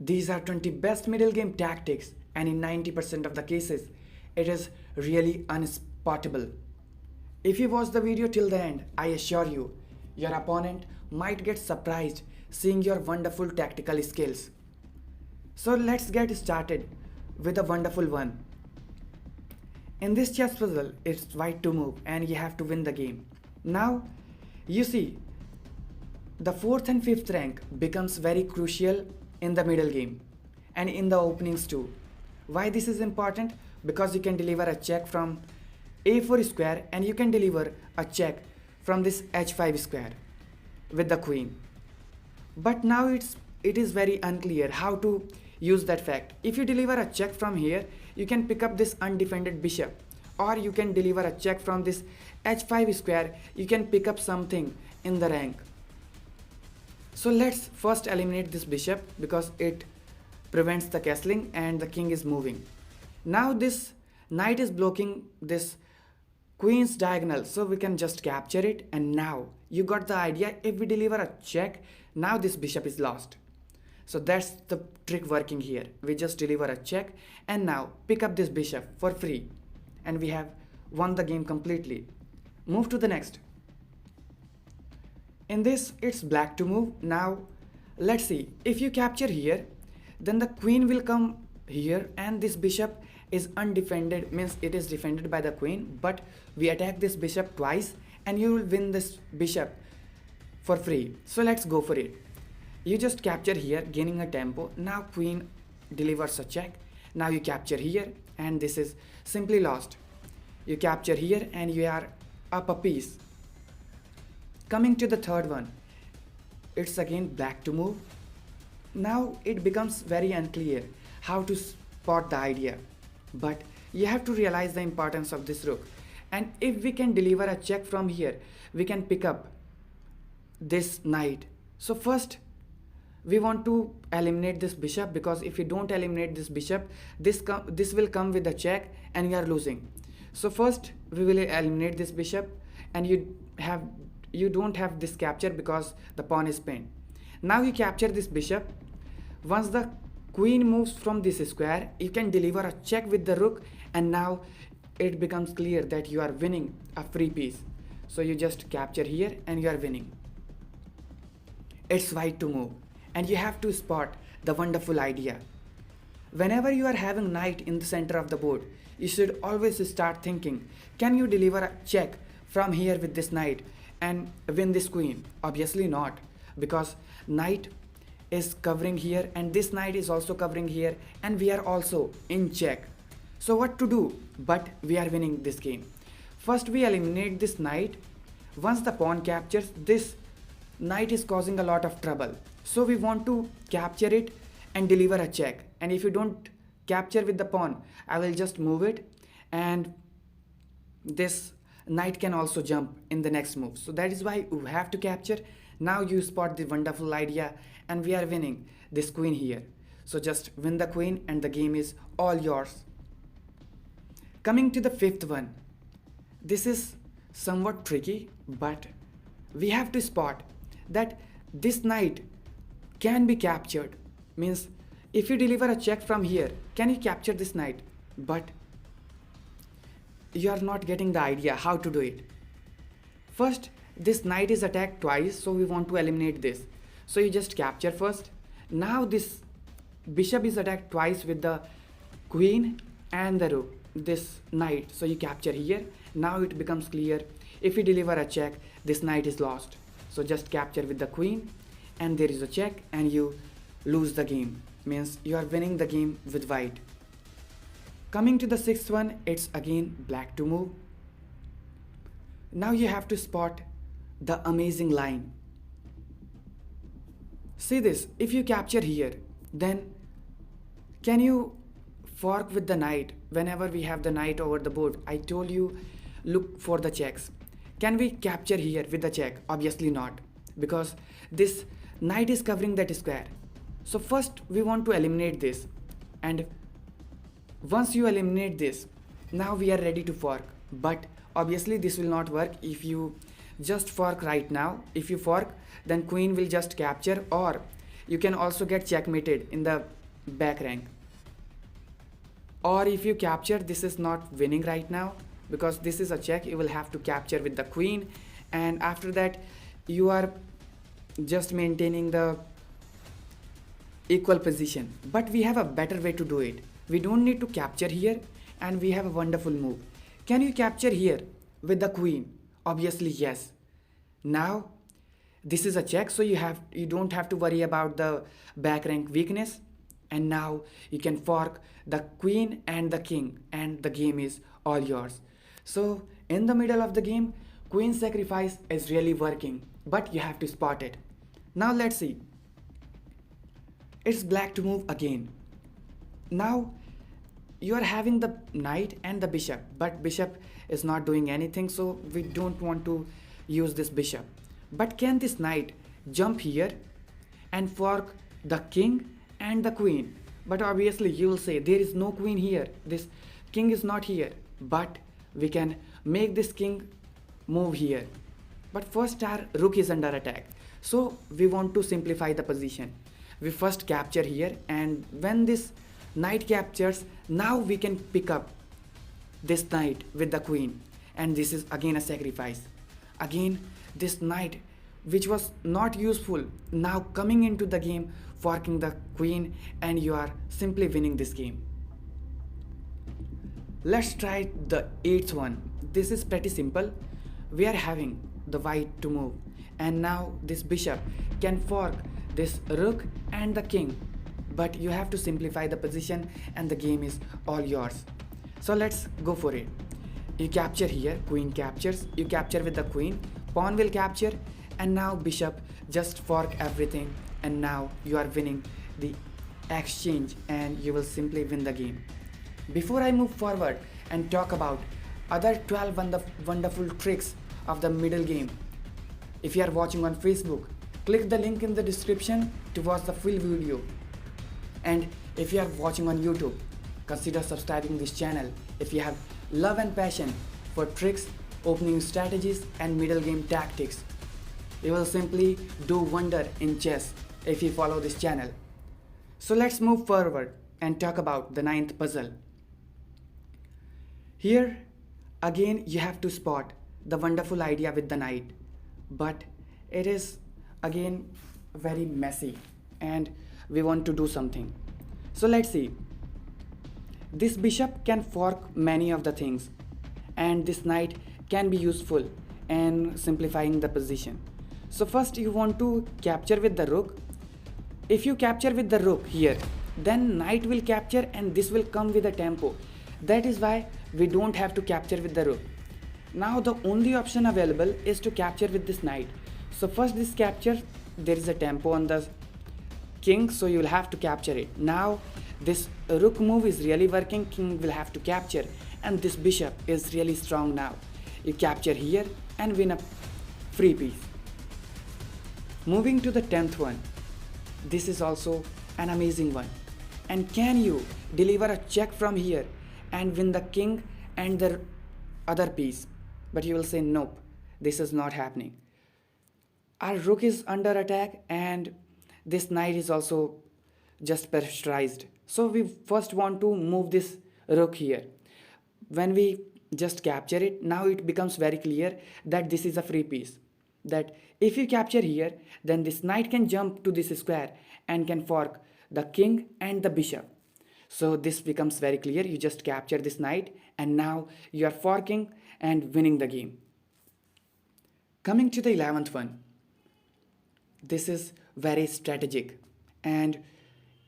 These are 20 best middle game tactics, and in 90% of the cases, it is really unspottable. If you watch the video till the end, I assure you, your opponent might get surprised seeing your wonderful tactical skills. So let's get started with a wonderful one. In this chess puzzle, it's white to move and you have to win the game. Now, you see, the 4th and 5th rank becomes very crucial in the middle game and in the openings too. Why this is important? Because you can deliver a check from a4 square and you can deliver a check from this h5 square with the queen. But now it is very unclear how to use that fact. If you deliver a check from here, you can pick up this undefended bishop, or you can deliver a check from this h5 square, you can pick up something in the rank. So let's first eliminate this bishop because it prevents the castling and the king is moving. Now this knight is blocking this queen's diagonal, so we can just capture it. And now you got the idea. If we deliver a check, now this bishop is lost. So that's the trick working here. We just deliver a check and now pick up this bishop for free and we have won the game completely. Move to the next. In this, it's black to move. Now let's see, if you capture here, then the queen will come here and this bishop is undefended, means it is defended by the queen, but we attack this bishop twice and you will win this bishop for free. So let's go for it. You just capture here, gaining a tempo. Now queen delivers a check. Now you capture here and this is simply lost. You capture here and you are up a piece. Coming to the third one, it's again black to move. Now it becomes very unclear how to spot the idea, but you have to realize the importance of this rook. And if we can deliver a check from here, we can pick up this knight. So first we want to eliminate this bishop, because if you don't eliminate this bishop, this will come with a check and you are losing. So first we will eliminate this bishop and you don't have this capture because the pawn is pinned. Now you capture this bishop. Once the queen moves from this square, you can deliver a check with the rook and now it becomes clear that you are winning a free piece. So you just capture here and you are winning. It's white to move and you have to spot the wonderful idea. Whenever you are having knight in the center of the board, you should always start thinking, can you deliver a check from here with this knight and win this queen? Obviously not, because knight is covering here and this knight is also covering here and we are also in check. So what to do? But we are winning this game. First we eliminate this knight. Once the pawn captures, this knight is causing a lot of trouble. So we want to capture it and deliver a check. And if you don't capture with the pawn, I will just move it and this knight can also jump in the next move. So that is why you have to capture. Now you spot the wonderful idea and we are winning this queen here. So just win the queen and the game is all yours. Coming to the fifth one. This is somewhat tricky, but we have to spot that this knight can be captured. Means if you deliver a check from here, can you capture this knight? But you are not getting the idea how to do it. First, this knight is attacked twice, so we want to eliminate this. So you just capture first. Now this bishop is attacked twice with the queen and the rook, this knight. So you capture here. Now it becomes clear, if you deliver a check, this knight is lost. So just capture with the queen and there is a check and you lose the game. Means you are winning the game with white. Coming to the sixth one, it's again black to move. Now you have to spot the amazing line. See this, if you capture here, then can you fork with the knight? Whenever we have the knight over the board, I told you look for the checks. Can we capture here with the check? Obviously not, because this knight is covering that square. So first we want to eliminate this, and once you eliminate this, now we are ready to fork. But obviously this will not work if you just fork right now. If you fork, then queen will just capture, or you can also get checkmated in the back rank. Or if you capture, this is not winning right now because this is a check. You will have to capture with the queen, and after that you are just maintaining the equal position. But we have a better way to do it. We don't need to capture here, and we have a wonderful move. Can you capture here with the queen? Obviously yes. Now this is a check, so you don't have to worry about the back rank weakness. And now you can fork the queen and the king, and the game is all yours. So in the middle of the game, queen sacrifice is really working, but you have to spot it. Now let's see. It's black to move again. Now you are having the knight and the bishop, but bishop is not doing anything, so we don't want to use this bishop. But can this knight jump here and fork the king and the queen? But obviously you will say there is no queen here, this king is not here, but we can make this king move here. But first our rook is under attack, so we want to simplify the position. We first capture here, and when this knight captures, now we can pick up this knight with the queen, and this is again a sacrifice. Again this knight, which was not useful, now coming into the game, forking the queen, and you are simply winning this game. Let's try the 8th one. This is pretty simple. We are having the white to move, and now this bishop can fork this rook and the king, but you have to simplify the position and the game is all yours. So let's go for it. You capture here, queen captures, you capture with the queen, pawn will capture, and now bishop just fork everything, and now you are winning the exchange and you will simply win the game. Before I move forward and talk about other 12 wonderful tricks of the middle game, if you are watching on Facebook, click the link in the description to watch the full video. And if you are watching on YouTube, consider subscribing this channel if you have love and passion for tricks, opening strategies and middle game tactics. You will simply do wonder in chess if you follow this channel. So let's move forward and talk about the 9th puzzle. Here again you have to spot the wonderful idea with the knight, but it is again very messy and we want to do something. So let's see. This bishop can fork many of the things, and this knight can be useful in simplifying the position. So first you want to capture with the rook. If you capture with the rook here, then knight will capture and this will come with a tempo. That is why we don't have to capture with the rook. Now the only option available is to capture with this knight. So first this capture, there is a tempo on the king, so you will have to capture it. Now this rook move is really working, king will have to capture, and this bishop is really strong now. You capture here and win a free piece. Moving to the 10th one. This is also an amazing one. And can you deliver a check from here and win the king and the other piece? But you will say nope, this is not happening. Our rook is under attack and this knight is also just pressurized. So we first want to move this rook here. When we just capture it, now it becomes very clear that this is a free piece. That if you capture here, then this knight can jump to this square and can fork the king and the bishop. So this becomes very clear. You just capture this knight and now you are forking and winning the game. Coming to the 11th one. This is very strategic, and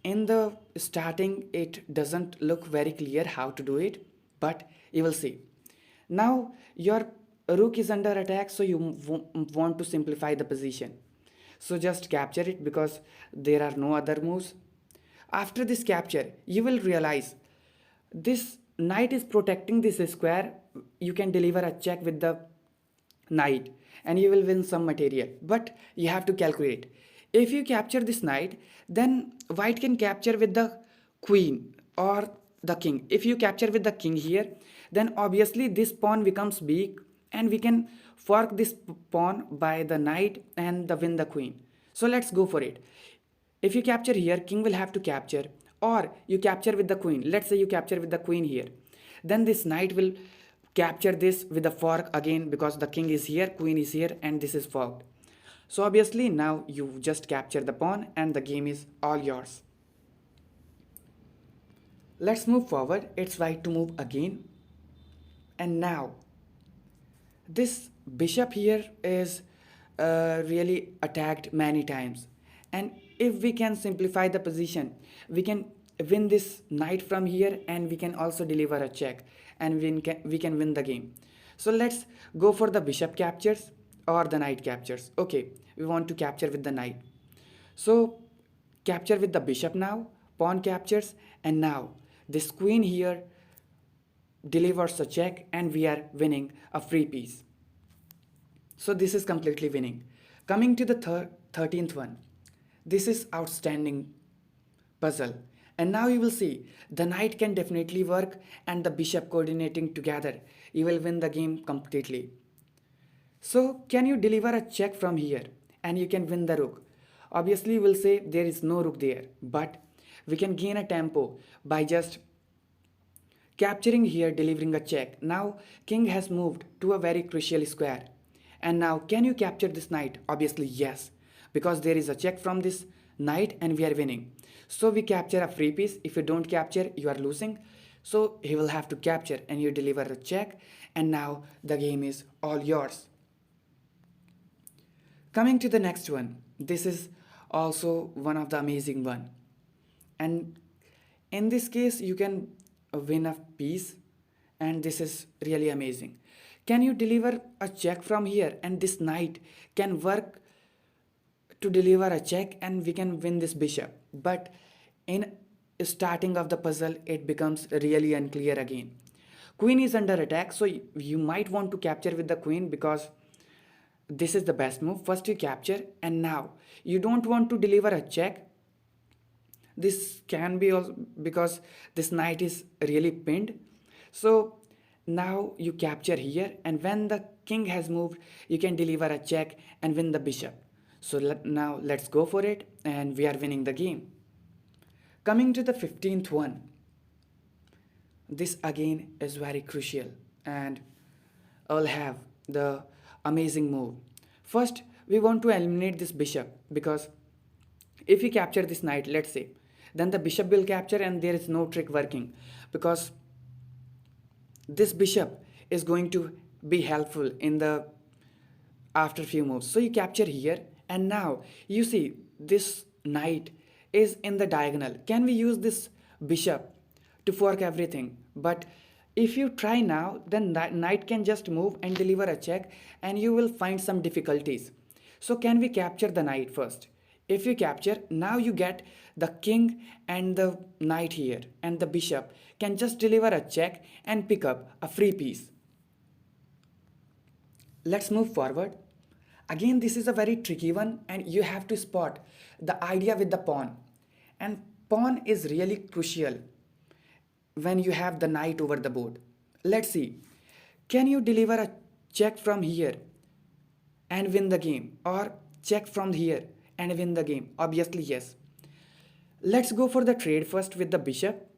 in the starting it doesn't look very clear how to do it, but you will see. Now your rook is under attack, so you want to simplify the position. So just capture it because there are no other moves. After this capture, you will realize this knight is protecting this square. You can deliver a check with the knight and you will win some material, but you have to calculate. If you capture this knight, then white can capture with the queen or the king. If you capture with the king here, then obviously this pawn becomes weak and we can fork this pawn by the knight and win the queen. So let's go for it. If you capture here, king will have to capture, or you capture with the queen. Let's say you capture with the queen here. Then this knight will capture this with the fork again, because the king is here, queen is here, and this is forked. So obviously now you just capture the pawn and the game is all yours. Let's move forward. It's right to move again. And now this bishop here is really attacked many times, and if we can simplify the position, we can win this knight from here, and we can also deliver a check, and we can win the game. So let's go for the bishop captures or the knight captures. Okay, we want to capture with the knight, so capture with the bishop now, pawn captures, and now this queen here delivers a check, and we are winning a free piece. So this is completely winning. Coming to the 13th one. This is outstanding puzzle. And now you will see the knight can definitely work, and the bishop coordinating together. You will win the game completely. So can you deliver a check from here and you can win the rook? Obviously you will say there is no rook there, but we can gain a tempo by just capturing here, delivering a check. Now king has moved to a very crucial square. And now can you capture this knight? Obviously yes, because there is a check from this knight and we are winning. So we capture a free piece. If you don't capture, you are losing. So he will have to capture and you deliver a check, and now the game is all yours. Coming to the next one. This is also one of the amazing one. And in this case you can win a piece, and this is really amazing. Can you deliver a check from here, and this knight can work to deliver a check, and we can win this bishop. But in starting of the puzzle it becomes really unclear again. Queen is under attack, so you might want to capture with the queen, because this is the best move. First you capture, and now you don't want to deliver a check. This can be also because this knight is really pinned. So now you capture here, and when the king has moved, you can deliver a check and win the bishop. So now let's go for it, and we are winning the game. Coming to the 15th one. This again is very crucial, and I'll have the amazing move. First we want to eliminate this bishop, because if we capture this knight, let's say, then the bishop will capture and there is no trick working, because this bishop is going to be helpful in the after few moves. So you capture here, and now you see this knight is in the diagonal. Can we use this bishop to fork everything? But if you try now, then that knight can just move and deliver a check, and you will find some difficulties. So can we capture the knight first? If you capture, now you get the king and the knight here, and the bishop can just deliver a check and pick up a free piece. Let's move forward. Again, this is a very tricky one, and you have to spot the idea with the pawn. And pawn is really crucial when you have the knight over the board. Let's see. Can you deliver a check from here and win the game, or check from here and win the game? Obviously yes. Let's go for the trade first with the bishop.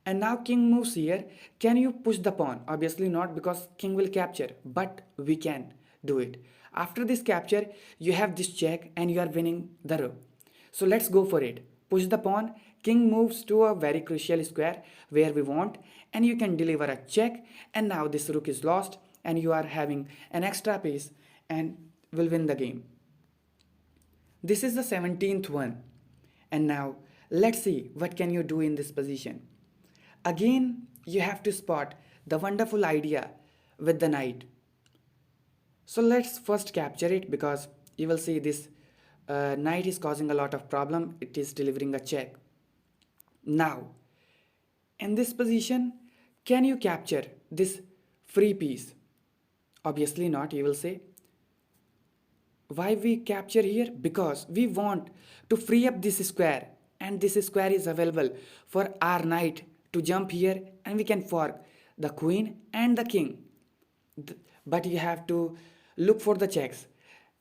And now king moves here. Can you push the pawn? Obviously not, because king will capture, but we can do it. After this capture, you have this check and you are winning the rook. So let's go for it. Push the pawn. King moves to a very crucial square where we want, and you can deliver a check, and now this rook is lost and you are having an extra piece and will win the game. This is the 17th one. And now let's see what can you do in this position. Again, you have to spot the wonderful idea with the knight. So let's first capture it, because you will see this knight is causing a lot of problem. It is delivering a check. Now, in this position, can you capture this free piece? Obviously not, you will say. Why we capture here? Because we want to free up this square, and this square is available for our knight to jump here, and we can fork the queen and the king. But you have to look for the checks.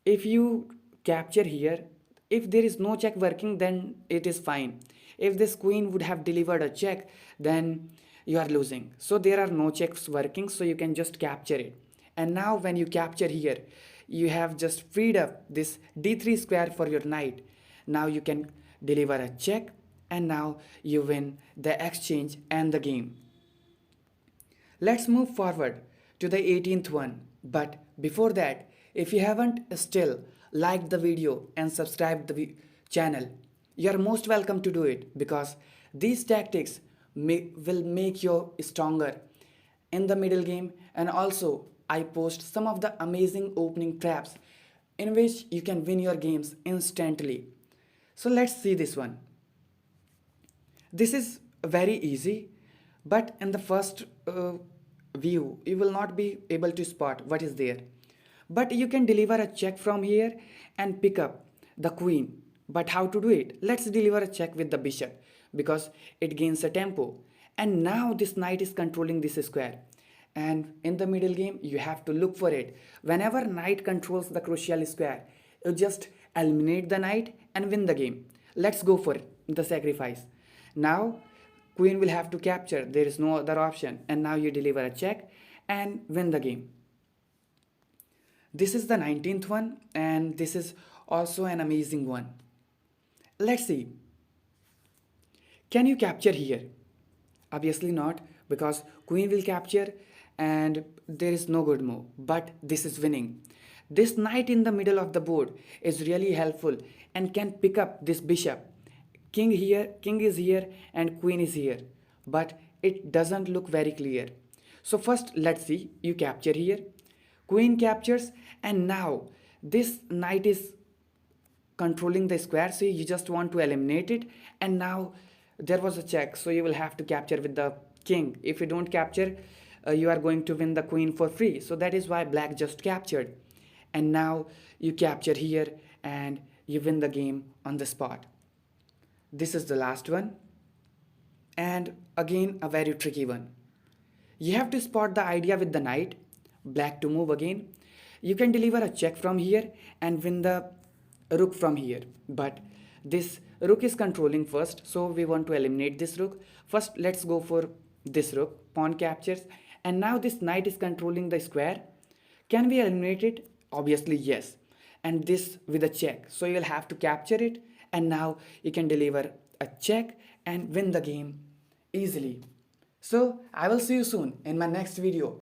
If you capture here, if there is no check working, then it is fine. If this queen would have delivered a check, then you are losing. So there are no checks working, so you can just capture it. And now when you capture here, you have just freed up this d3 square for your knight. Now you can deliver a check, and now you win the exchange and the game. Let's move forward to the 18th one. But before that, if you haven't still liked the video and subscribed the channel, you are most welcome to do it, because these tactics will make you stronger in the middle game. And also I post some of the amazing opening traps in which you can win your games instantly. So let's see this one. This is very easy, but in the first view, you will not be able to spot what is there. But you can deliver a check from here and pick up the queen. But how to do it? Let's deliver a check with the bishop, because it gains a tempo. And now this knight is controlling this square. And in the middle game, you have to look for it. Whenever knight controls the crucial square, you just eliminate the knight and win the game. Let's go for it, the sacrifice. Now queen will have to capture, there is no other option, and now you deliver a check and win the game. This is the 19th one, and this is also an amazing one. Let's see, can you capture here? Obviously not, because queen will capture and there is no good move, but this is winning. This knight in the middle of the board is really helpful and can pick up this bishop. King is here and queen is here, but it doesn't look very clear. So first let's see, you capture here, queen captures, and now this knight is controlling the square, so you just want to eliminate it. And now there was a check, so you will have to capture with the king. If you don't capture, you are going to win the queen for free. So that is why black just captured. And now you capture here and you win the game on the spot. This is the last one, and again a very tricky one. You have to spot the idea with the knight, black to move again. You can deliver a check from here and win the rook from here, but this rook is controlling first, so we want to eliminate this rook. First let's go for this rook, pawn captures, and now this knight is controlling the square. Can we eliminate it? Obviously yes, and this with a check, so you will have to capture it, and now you can deliver a check and win the game easily. So I will see you soon in my next video.